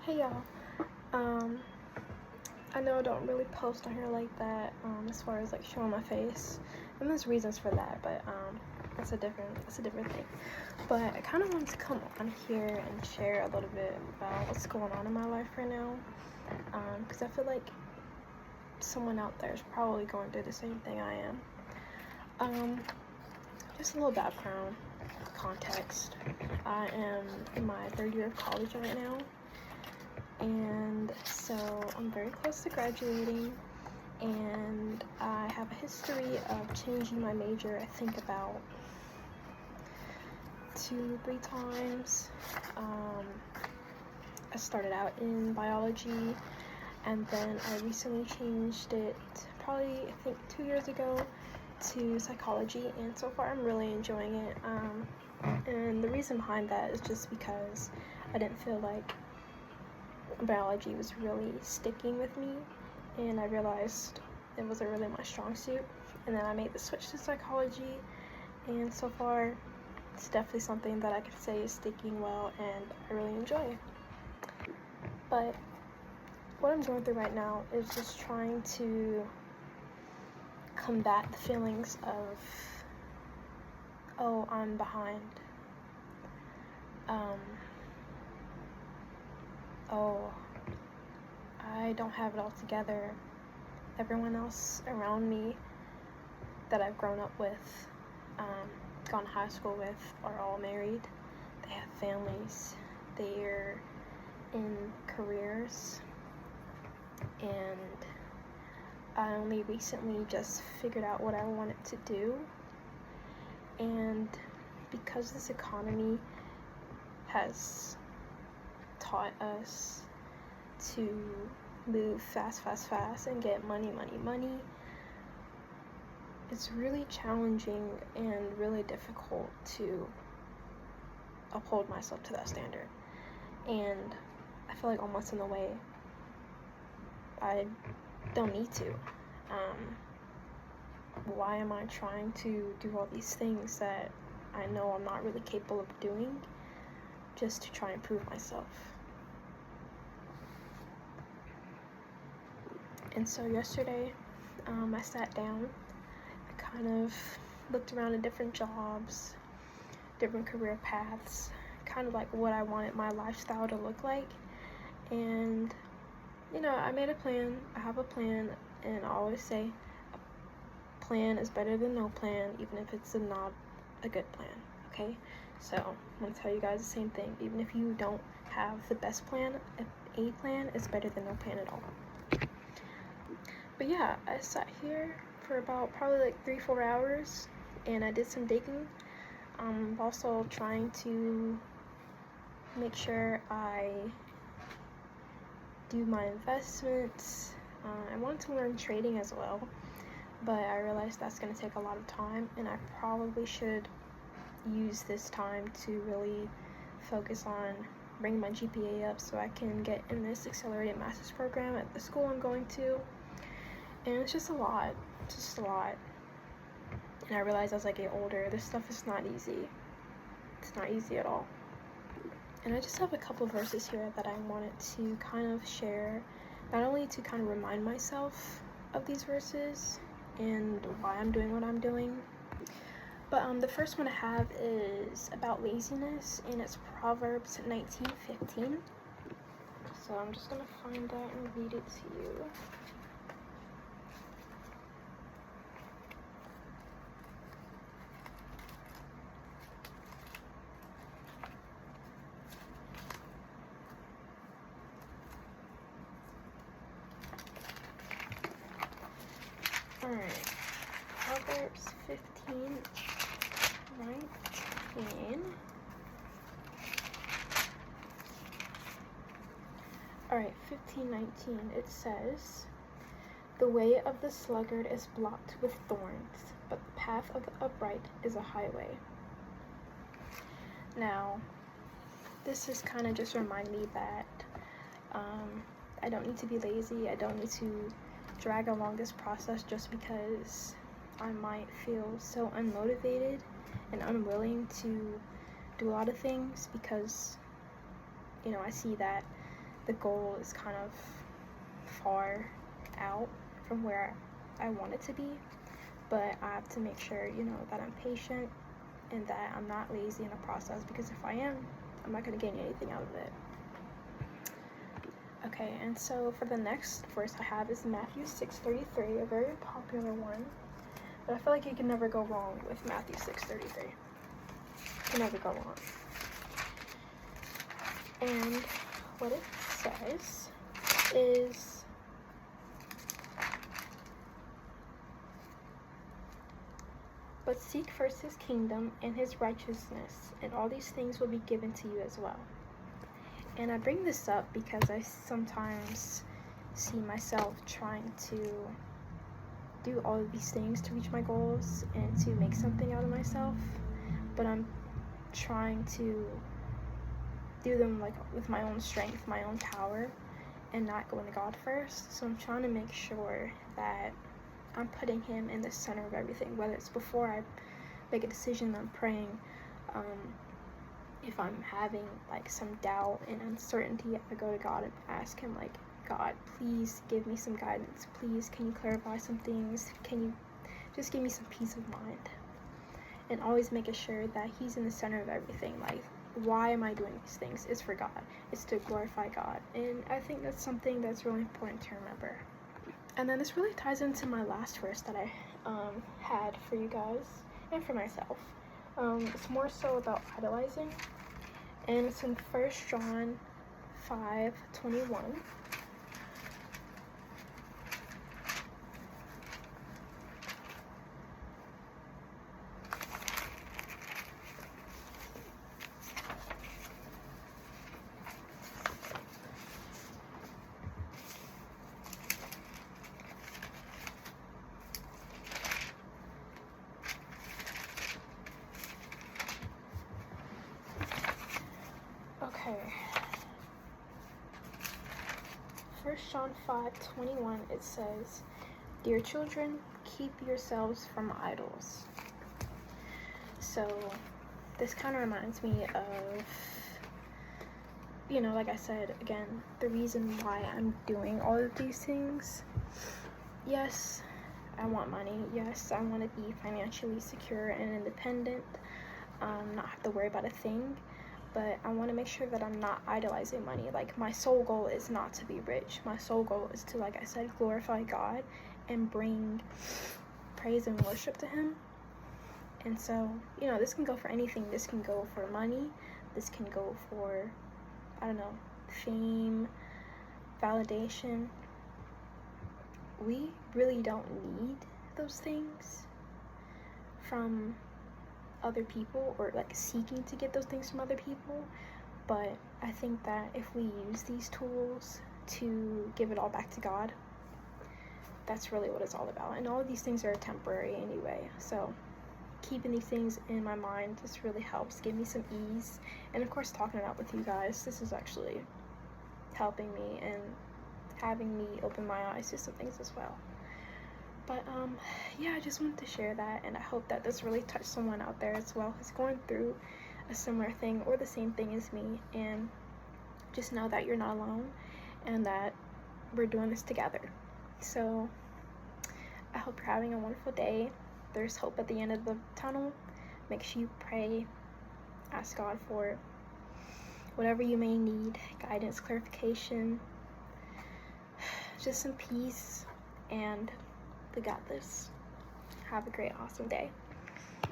Hey y'all. Um, I know I don't really post on here like that, as far as like showing my face, and there's reasons for that, but that's a different thing. But I kind of wanted to come on here and share a little bit about what's going on in my life right now, because I feel like someone out there is probably going through the same thing I am. Just a little background context. I am in my third year of college right now. And so I'm very close to graduating, and I have a history of changing my major, I think about 2-3 times. I started out in biology, and then I recently changed it probably, I think, 2 years ago to psychology, and so far I'm really enjoying it. And the reason behind that is just because I didn't feel like biology was really sticking with me, and I realized it wasn't really my strong suit, and then I made the switch to psychology, and so far it's definitely something that I could say is sticking well and I really enjoy. But what I'm going through right now is just trying to combat the feelings of, oh, I'm behind, oh, I don't have it all together. Everyone else around me that I've grown up with, gone to high school with, are all married. They have families. They're in careers. And I only recently just figured out what I wanted to do. And because this economy has taught us to move fast and get money, it's really challenging and really difficult to uphold myself to that standard. And I feel like almost in a way I don't need to. Why am I trying to do all these things that I know I'm not really capable of doing just to try and prove myself? And so yesterday, I sat down, I kind of looked around at different jobs, different career paths, kind of like what I wanted my lifestyle to look like. And, I made a plan. I have a plan, and I always say a plan is better than no plan, even if it's not a good plan, okay? So I'm going to tell you guys the same thing. Even if you don't have the best plan, a plan is better than no plan at all. But yeah, I sat here for about probably like 3-4 hours, and I did some digging. I'm also trying to make sure I do my investments. I wanted to learn trading as well, but I realized that's going to take a lot of time, and I probably should use this time to really focus on bringing my GPA up so I can get in this accelerated master's program at the school I'm going to. And it's just a lot. And I realized as I get older, this stuff is not easy. It's not easy at all. And I just have a couple verses here that I wanted to kind of share, not only to kind of remind myself of these verses and why I'm doing what I'm doing, but the first one I have is about laziness, and it's Proverbs 19:15. So I'm just going to find that and read it to you. Alright, Proverbs 15:19. Alright, 15:19, it says, "The way of the sluggard is blocked with thorns, but the path of the upright is a highway." Now, this is kind of just remind me that I don't need to be lazy. I don't need to drag along this process just because I might feel so unmotivated and unwilling to do a lot of things, because I see that the goal is kind of far out from where I want it to be, but I have to make sure, that I'm patient and that I'm not lazy in the process, because if I am, I'm not going to gain anything out of it. Okay, and so for the next verse I have is Matthew 6:33, a very popular one, but I feel like you can never go wrong with Matthew 6:33. You can never go wrong. And what it says is, but seek first his kingdom and his righteousness, and all these things will be given to you as well. And I bring this up because I sometimes see myself trying to do all of these things to reach my goals and to make something out of myself, but I'm trying to do them like with my own strength, my own power, and not going to God first. So I'm trying to make sure that I'm putting him in the center of everything, whether it's before I make a decision, I'm praying. If I'm having like some doubt and uncertainty, I go to God and ask him, like, God, please give me some guidance. Please, can you clarify some things? Can you just give me some peace of mind? And always making sure that he's in the center of everything. Like, why am I doing these things? It's for God. It's to glorify God. And I think that's something that's really important to remember. And then this really ties into my last verse that I had for you guys and for myself. It's more so about idolizing. And it's in 1 John 5:21. Okay. 1 John 5:21, it says, "Dear children, keep yourselves from idols." So this kind of reminds me of, like I said, again, the reason why I'm doing all of these things. Yes, I want money. Yes, I want to be financially secure and independent, not have to worry about a thing. But I want to make sure that I'm not idolizing money. Like, my sole goal is not to be rich. My sole goal is to, like I said, glorify God and bring praise and worship to him. And so, this can go for anything. This can go for money. This can go for, fame, validation. We really don't need those things from other people, or like seeking to get those things from other people. But I think that if we use these tools to give it all back to God, that's really what it's all about. And all of these things are temporary anyway, so keeping these things in my mind just really helps give me some ease. And of course, talking it out with you guys, this is actually helping me and having me open my eyes to some things as well. But yeah, I just wanted to share that, and I hope that this really touched someone out there as well who's going through a similar thing or the same thing as me. And just know that you're not alone and that we're doing this together. So I hope you're having a wonderful day. There's hope at the end of the tunnel. Make sure you pray, ask God for whatever you may need, guidance, clarification, just some peace, and we got this. Have a great, awesome day.